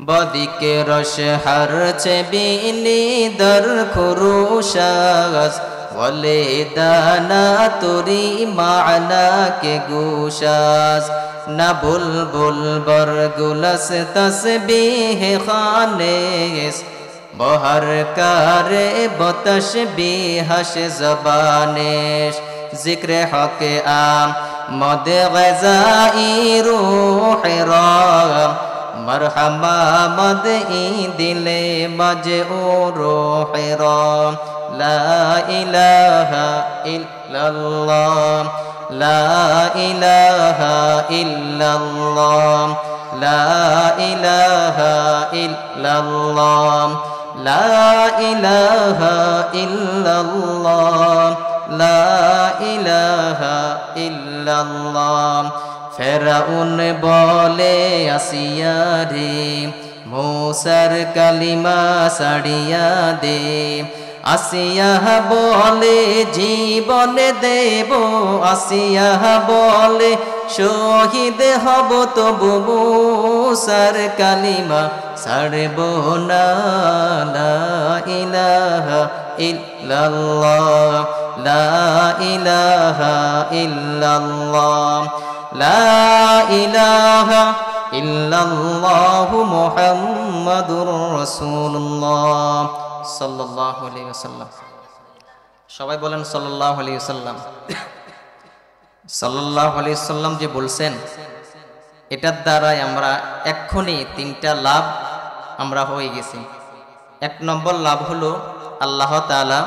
বদিকে রস হরছে বিনি দর খুরুশাস বলে দানা তুরি মানা কে গুশাস না বুলবুল বরগুলস তসবিহ খানেস বহর কারে বতশবিহস জবানেশ जिक्र हक आम मद गज़ाई रूह राम मरहमा मद ई दिले मजऊ रूह राम ला इलाहा इल्लल्लाह ला इलाहा इल्लल्लाह ला इलाहा इल्लल्लाह ला इलाहा इल्लल्लाह ला इलाहा इल्लल्लाह ফেরাউন বলে আসিয়া রে মূসার কালিমা ছাড়িয়া দে আসিয়া বলে জীবন দেব আসিয়া বলে শহীদ হব তবু মূসার কালিমা ছাড়ব না লা ইলাহা ইল্লাল্লাহ লা ইলাহা ইল্লাল্লাহ লা ইলাহা ইল্লাল্লাহু মুহাম্মাদুর রাসূলুল্লাহ সাল্লাল্লাহু আলাইহি ওয়াসাল্লাম। সবাই বলেন সাল্লাল্লাহু আলাইহি ওয়াসাল্লাম। সাল্লাল্লাহু আলাইহি ওয়াসাল্লাম যে বলছেন, এটার দ্বারাই আমরা এক্ষুনি তিনটা লাভ আমরা হয়ে গেছি। এক নম্বর লাভ হলো আল্লাহ তাআলা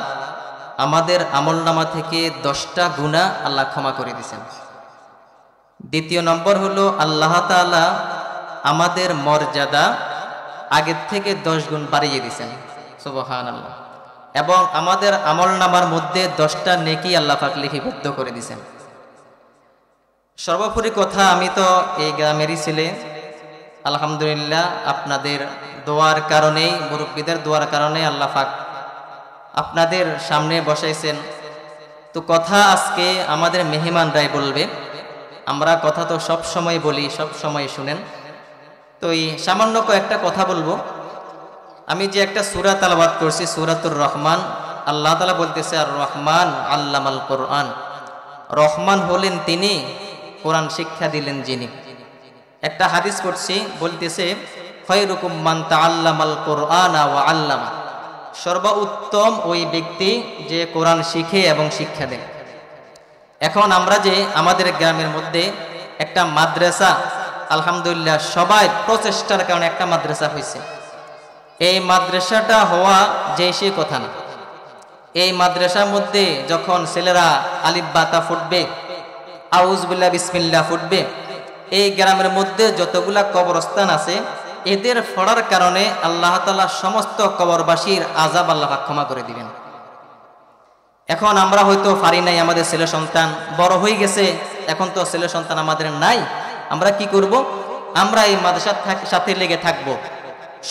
আমাদের আমলনামা থেকে 10টা গুনাহ আল্লাহ ক্ষমা করে দিয়েছেন। দ্বিতীয় নম্বর হলো আল্লাহ তাআলা আমাদের মর্যাদা আগের থেকে 10 গুণ বাড়িয়ে দিয়েছেন, সুবহানাল্লাহ। এবং আমাদের আমলনামার মধ্যে 10টা নেকি আল্লাহ পাক লিপিবদ্ধ করে দিয়েছেন। সর্বোপরি কথা, আমি তো এই গ্রামেরই ছেলে, আলহামদুলিল্লাহ আপনাদের দোয়ার কারণেই, মুরব্বীদের দোয়ার কারণে আল্লাহ পাক আপনাদের সামনে বসাইছেন। তো কথা আজকে আমাদের মেহমানরাই বলবে, আমরা কথা তো সব সময় বলি, সব সময় শুনেন। তো এই সামান্য কয়েকটা কথা বলবো। আমি যে একটা সূরা তেলাওয়াত করছি, সূরাতুর রহমান, আল্লাহ তাআলা বলতেছে আর রহমান আল্লামাল কোরআন, রহমান হলেন তিনি, কোরআন শিক্ষা দিলেন যিনি। একটা হাদিস পড়ছি, বলতেছে খায়রুকুম মান তাআল্লামাল কোরআনা ওয়া আল্লামা, সর্বোত্তম ওই ব্যক্তি যে কোরআন শিখে এবং শিক্ষা দেয়। এখন আমরা যে আমাদের গ্রামের মধ্যে একটা মাদ্রাসা, আলহামদুলিল্লাহ সবাই প্রচেষ্টার কারণে একটা মাদ্রাসা হয়েছে। এই মাদ্রাসাটা হওয়া যে সে কথা না। এই মাদ্রাসার মধ্যে যখন ছেলেরা আলিফ বাতা ফুটবে, আউযুবিল্লাহ বিসমিল্লাহ ফুটবে, এই গ্রামের মধ্যে যতগুলা কবরস্থান আছে এদের ফড়ার কারণে আল্লাহ তাআলা সমস্ত কবরবাসীর আযাব আল্লাহ ক্ষমা করে দিবেন। এখন আমরা হয়তো পারি নাই, আমাদের ছেলে সন্তান বড় হয়ে গেছে, এখন তো ছেলে সন্তান আমাদের নাই। আমরা কি করব? আমরা এই মাদ্রাসার সাথে লেগে থাকব,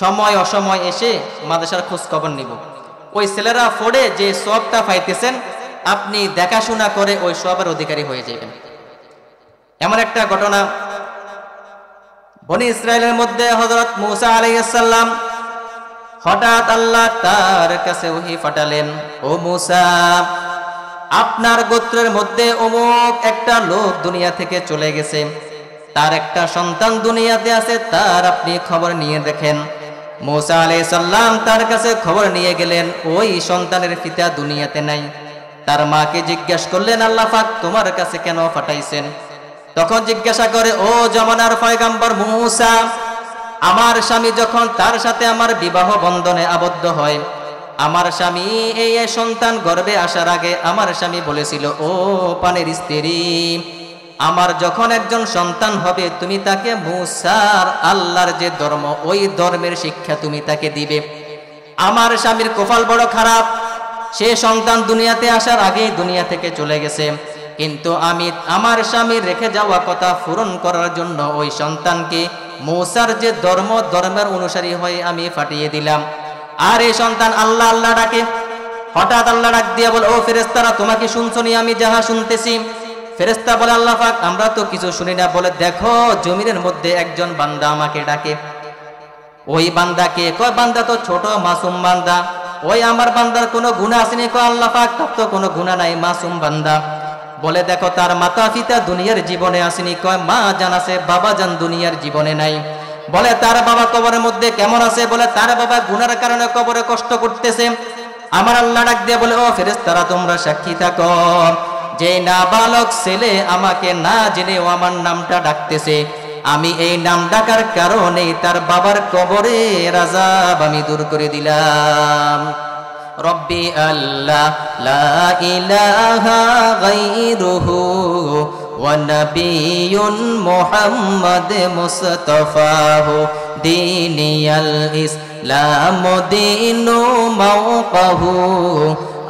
সময় অসময় এসে মাদ্রাসার খোঁজ খবর নিব। ওই ছেলেরা পড়ে যে সওয়াবটা পাইতেছেন, আপনি দেখাশোনা করে ওই সওয়াবের অধিকারী হয়ে যাবেন। এমন একটা ঘটনা, বনি ইসরাইলের মধ্যে হযরত মূসা আলাইহিস সালাম, হঠাৎ আল্লাহ তার কাছে ওহী পাঠালেন, ও মূসা, আপনার গোত্রের মধ্যে অমুক একটা লোক দুনিয়া থেকে চলে গেছে, তার একটা সন্তান দুনিয়াতে আছে, তার আপনি খবর নিয়ে দেখেন। মূসা আলাইহিস সালাম তার কাছে খবর নিয়ে গেলেন, ওই সন্তানের পিতা দুনিয়াতে নাই। তার মাকে জিজ্ঞাসা করলেন, আল্লাহ পাক তোমার কাছে কেন পাঠাইছেন? তখন জিজ্ঞাসা করে, ও জামানার পয়গম্বর মূসা, আমার স্বামী যখন তার সাথে আমার বিবাহ বন্ধনে আবদ্ধ হয়, আমার স্বামী এই সন্তান গর্ভে আসার আগে আমার স্বামী বলেছিল, ও পানের স্ত্রী, আমার যখন একজন সন্তান হবে তুমি তাকে মূসার আল্লাহর যে ধর্ম, ওই ধর্মের শিক্ষা তুমি তাকে দিবে। আমার স্বামীর কপাল বড় খারাপ, সে সন্তান দুনিয়াতে আসার আগেই দুনিয়া থেকে চলে গেছে, কিন্তু আমি আমার স্বামীর রেখে যাওয়া কথা পূরণ করার জন্য ওই সন্তানকে মূসার যে ধর্ম, ধর্মের অনুসারী হয়ে আমি পাঠিয়ে দিলাম। আর এই সন্তান আল্লাহ আল্লাহ ডাকে। হঠাৎ আল্লাহ ডাক দিয়ে বলে, ও ফেরেশতারা, তোমাকে শুনছনি আমি যাহা শুনতেছি? ফেরেশতা বলে, আল্লাহ পাক আমরা তো কিছু শুনি না। বলে, দেখো জমিনের মধ্যে একজন বান্দা আমাকে ডাকে। ওই বান্দাকে কয় বান্দা তো ছোট মাসুম বান্দা, ওই আমার বান্দার কোনো গুনাহ আসেনি, কয় আল্লাহ পাক তার তো কোনো গুনাহ নাই, মাসুম বান্দা। বলে দেখো তার মাতা পিতা দুনিয়ার জীবনে আসেনি, কয় মা জান আছে, বাবা জান দুনিয়ার জীবনে নাই। বলে তার বাবা কবরের মধ্যে কেমন আছে, বলে তার বাবা গুনার কারণে কবরে কষ্ট করতেছে। আমার আল্লাহ ডাক দিয়ে বলে ও ফেরেশতারা তোমরা সাক্ষী থাকো, যে নাবালক ছেলে আমাকে না জেনে ও আমার নামটা ডাকতেছে, আমি এই নাম ডাকার কারণে তার বাবার কবরের আযাব আমি দূর করে দিলাম। রব্বি আল্লাহ লা ইলাহা গায়রুহু ওয়া নাবিয়্যুন মুহাম্মদ মুস্তাফাহু দীনিয়াল ইসলাম দীনু মাওকাহু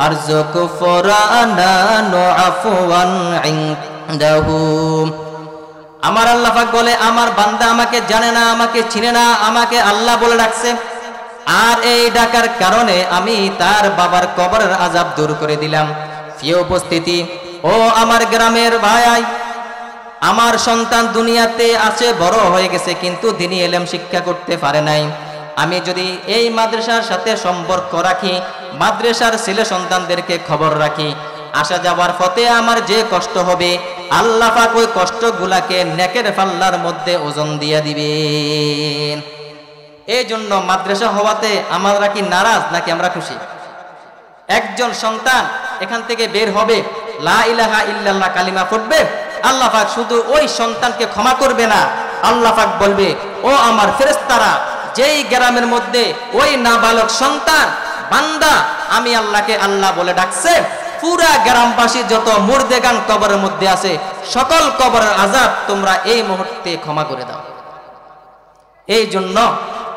আরযুক ফুরানান আফওয়ান ইনদাহু। আমার আল্লাহ পাক বলে আমার বান্দা আমাকে জানে না, আমাকে চিনে না, আমাকে আল্লাহ বলে ডাকছে, আর এই ডাকার কারণে আমি তার বাবার কবরের আযাব দূর করে দিলাম। প্রিয় উপস্থিতি, ও আমার গ্রামের ভাই, আমার সন্তান দুনিয়াতে আছে, বড় হয়ে গেছে, কিন্তু দ্বীনি ইলম শিক্ষা করতে পারে নাই। আমি যদি এই মাদ্রাসার সাথে সম্পর্ক রাখি, মাদ্রাসার ছেলে সন্তানদেরকে খবর রাখি, আসা যাওয়ার পথে আমার যে কষ্ট হবে আল্লাহ পাক ওই কষ্টগুলাকে নেকের পাল্লার মধ্যে ওজন দিয়ে দিবেন। এই জন্য মাদ্রাসা হওয়াতে আমরা কি নারাজ নাকি আমরা খুশি? একজন সন্তান এখান থেকে বের হবে, লা ইলাহা ইল্লাল্লাহ কালিমা পড়বে, আল্লাহ পাক শুধু ওই সন্তানকে ক্ষমা করবে না, আল্লাহ পাক বলবে ও আমার ফেরেশতারা, যেই গ্রামের মধ্যে ওই নাবালক সন্তান বান্দা আমি আল্লাহকে আল্লাহ বলে ডাকছে, পুরা গ্রামবাসী যত মুর্দেগান কবরের মধ্যে আছে সকল কবরের আযাব তোমরা এই মুহূর্তে ক্ষমা করে দাও। এই জন্য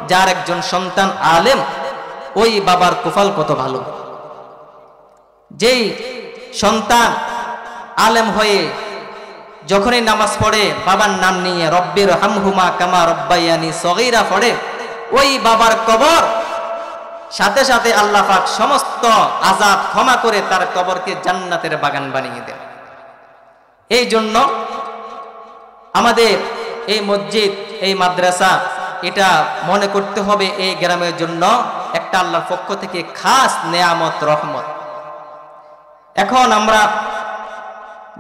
যার একজন সন্তান আলেম, ওই বাবার কুফল কত ভালো। যেই সন্তান আলেম হয়ে যখনই নামাজ পড়ে বাবার নাম নিয়ে রব্বির হামহুমা কামা রব্বায়ানি সগীরা পড়ে, ওই বাবার কবর সাথে সাথে আল্লাহ পাক সমস্ত আযাব ক্ষমা করে তার কবরকে জান্নাতের বাগান বানিয়ে দেন। এই জন্য আমাদের এই মসজিদ, এই মাদ্রাসা, এটা মনে করতে হবে এই গ্রামের জন্য একটা আল্লাহর পক্ষ থেকে খাস নেয়ামত, রহমত। এখন আমরা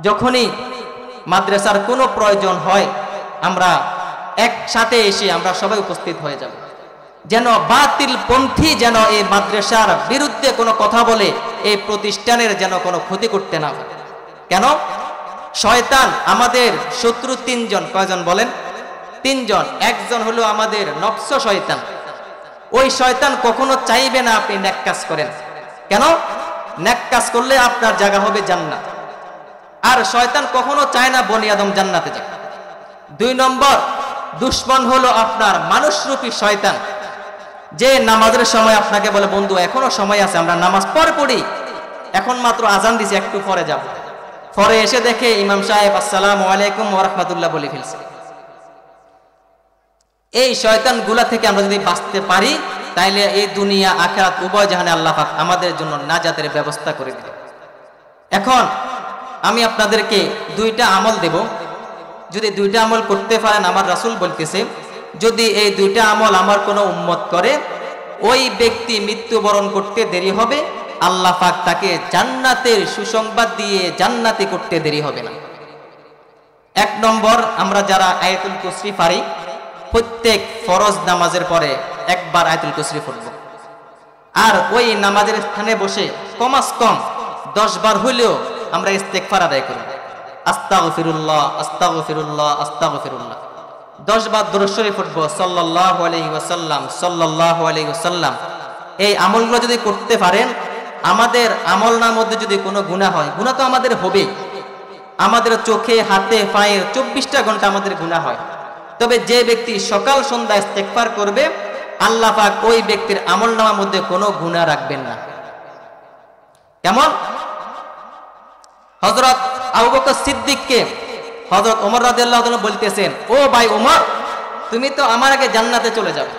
যখনই মাদ্রাসার কোনো প্রয়োজন হয় আমরা একসাথে এসে আমরা সবাই উপস্থিত হয়ে যাব, যেন বাতিল পন্থী যেন এই মাদ্রাসার বিরুদ্ধে কোনো কথা বলে এই প্রতিষ্ঠানের যেন কোনো ক্ষতি করতে না পারে। কেন? শয়তান আমাদের শত্রু তিনজন। কয়জন বলেন? তিনজন। একজন হলো আমাদের নফস শয়তান। ওই শয়তান কখনো চাইবে না আপনি নেক কাজ করেন। কেন? নেক কাজ করলে আপনার জায়গা হবে জান্নাত। আর শয়তান কখনো চায় না বনি আদম জান্নাতে যাক। 2 নম্বর দুশমন হলো আপনার মানুষরূপী শয়তান, যে নামাজের সময় আপনাকে বলে বন্ধু এখনো সময় আছে, আমরা নামাজ পরে পড়ি, এখন মাত্র আজান দিছি, একটু পরে যাব। পরে এসে দেখে ইমাম সাহেব আসসালামু আলাইকুম ওয়া রাহমাতুল্লাহ বলে ফেলছে। এই শয়তান গুলা থেকে আমরা যদি বাঁচতে পারি তাইলে এই দুনিয়া আখিরাত উভয় জাহানে আল্লাহ পাক আমাদের জন্য নাজাতের ব্যবস্থা করে দিবেন। এখন আমি আপনাদেরকে 2টা আমল দেব, যদি 2টা আমল করতে পারেন, আমার রাসূল বলতেছে যদি এই 2টা আমল আমার কোনো উম্মত করে ওই ব্যক্তি মৃত্যুবরণ করতে দেরি হবে, আল্লাহ পাক তাকে জান্নাতের সুসংবাদ দিয়ে জান্নাতি করতে দেরি হবে না। 1 নম্বর, আমরা যারা আয়াতুল কুরসি পারি প্রত্যেক ফরজ নামাজের পরে একবার আয়াতুল কুরসি পড়ব। আর ওই নামাজের স্থানে বসে কমাস কম 10 বার হইলেও আমরা ইস্তেগফার আদায় করব। আস্তাগফিরুল্লাহ আস্তাগফিরুল্লাহ আস্তাগফিরুল্লাহ। 10 বার দরুদ শরীফ পড়ব সাল্লাল্লাহু আলাইহি ওয়াসাল্লাম সাল্লাল্লাহু আলাইহি ওয়াসাল্লাম। এই আমলগুলো যদি করতে পারেন, আমাদের আমলনার মধ্যে যদি কোনো গুনাহ হয়, গুনাহ তো আমাদের হবেই, আমাদের চোখে হাতে পায়ে 24টা ঘন্টা আমাদের গুনাহ হয়, তবে যে ব্যক্তি সকাল সন্ধ্যা ইস্তেগফার করবে আল্লাহ পাক ওই ব্যক্তির আমলনামার মধ্যে কোনো গুনাহ রাখবেন না। কেমন? হযরত আবু বকর সিদ্দিককে হযরত ওমর রাদিয়াল্লাহু তাআলা বলতেছেন, ও ভাই ওমর, তুমি তো আমার আগে জান্নাতে চলে যাবে।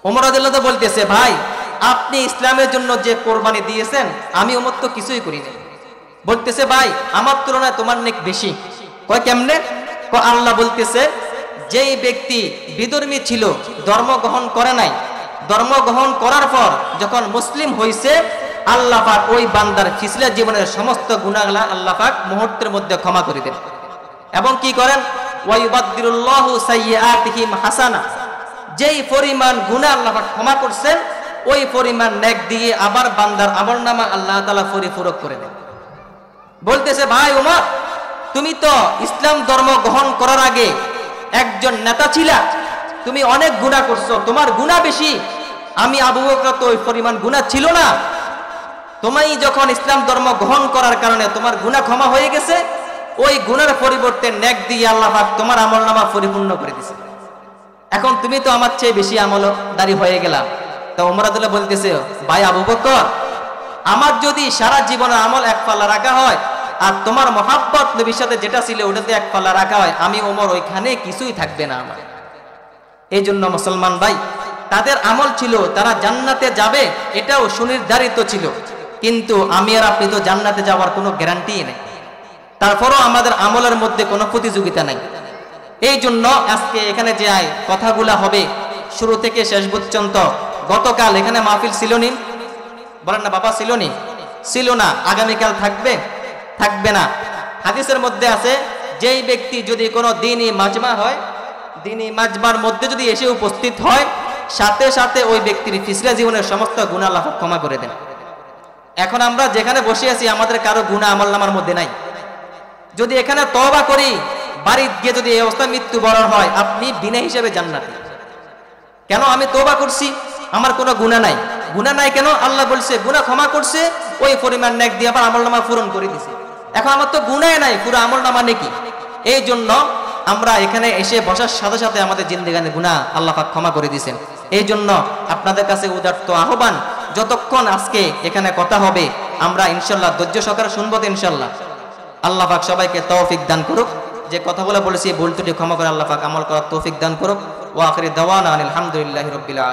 ওমর রাদিয়াল্লাহু তাআলা বলতেছে, ভাই আপনি ইসলামের জন্য যে কোরবানি দিয়েছেন আমি ওমর তো কিছুই করিনি। বলতেছে, ভাই আমার তুলনায় তোমার নেক বেশি। কয় কেমনে? আল্লাহ বলতেছে যেই ব্যক্তি বিধর্মী ছিল, ধর্ম গ্রহণ করে নাই, ধর্ম গ্রহণ করার পর যখন মুসলিম হয়েছে, আল্লাহ পাক ওই বান্দার পিছলা জীবনের সমস্ত গুনাহগুলা আল্লাহ পাক মুহূর্তের মধ্যে ক্ষমা করে দেন। এবং কি করেন? ওয়ায়ুবাদদিলুল্লাহু সাইয়্যাতিহিম হাসানা, যেই পরিমাণ গুনাহ আল্লাহ পাক ক্ষমা করছেন, ওই পরিমাণ নেক দিয়ে আবার বান্দার আমলনামা আল্লাহ তাআলা পরিপূরক করে দেন। বলতেছে, ভাই ওমর, তুমি তো ইসলাম ধর্ম গ্রহণ করার আগে একজন নেতা ছিলা, তুমি অনেক গুনাহ করছো, তোমার গুনাহ বেশি। আমি আবু বকর তো ওই পরিমাণ গুনাহ ছিল না। তুমি যখন ইসলাম ধর্ম গ্রহণ করার কারণে তোমার গুনাহ ক্ষমা হয়ে গেছে, ওই গুনার পরিবর্তে নেক দিয়ে আল্লাহ পাক তোমার আমলনামা পরিপূর্ণ করে দিয়েছে। এখন তুমি তো আমার চেয়ে বেশি আমলদারি হয়ে গেলা। তো ওমর রাদিয়াল্লাহু বলতেছে, ভাই আবু বকর, আমার যদি সারা জীবনের আমল এক পাল্লা রাখা হয় আর তোমার মহাব্বত নবীর সাথে যেটা ছিল ওটাতে এক পাল্লা রাখা হয়, আমি ওমর ওইখানে কিছুই থাকবে না আমার। এই জন্য মুসলমান ভাই, তাদের আমল ছিল তারা জান্নাতে যাবে, এটাও সুনির্ধারিত ছিল, কিন্তু আমি আর আপনি তো জান্নাতে যাওয়ার কোনো গ্যারান্টি নেই। তারপরও আমাদের আমলের মধ্যে কোনো প্রতিযোগিতা নাই। এই জন্য আজকে এখানে যে কথাগুলা হবে শুরু থেকে শেষ পর্যন্ত, গতকাল এখানে মাহফিল ছিল নি? বলেন না বাবা, ছিল নি? ছিল না। আগামীকাল থাকবে? থাকবে না। হাদিসের মধ্যে আছে, যেই ব্যক্তি যদি কোনো দিনই মাজমা হয়, দিনই মাজমার মধ্যে যদি এসে উপস্থিত হয়, সাথে সাথে ওই ব্যক্তির পিছলা জীবনের সমস্ত গুনাহ আল্লাহ ক্ষমা করে দেন। এখন আমরা যেখানে বসে আছি আমাদের কারো গুনাহ আমলনামার মধ্যে নাই। যদি এখানে তওবা করি, বাড়ি গিয়ে যদি এই অবস্থা মৃত্যুবরণ হয়, আপনি বিনা হিসেবে জান্নাতি। কেন? আমি তওবা করছি, আমার কোনো গুনাহ নাই। গুনাহ নাই কেন? আল্লাহ বলছে গুনাহ ক্ষমা করছে, ওই পরিমাণ নেক দিয়ে আবার আমলনামা পূরণ করে দিছে। এখন আমার তো গুনাহ নাই, পুরো আমলনামা নেকি। এই জন্য আমরা এখানে এসে বসার সাথে সাথে আমাদের জিন্দেগানে গুনাহ আল্লাহ পাক ক্ষমা করে দিয়েছেন। এই জন্য আপনাদের কাছে উদাত্ত আহ্বান, যতক্ষণ আজকে এখানে কথা হবে আমরা ইনশাআল্লাহ ধৈর্য সহকারে শুনবো তো ইনশাআল্লাহ। আল্লাহ পাক সবাইকে তৌফিক দান করুক। যে কথাগুলো বলেছি ভুল ত্রুটি ক্ষমা করে আল্লাহ পাক আমল করার তৌফিক দান করুক। ওয়া আখিরি দাওয়ানা আলহামদুলিল্লাহি রাব্বিল আলামিন।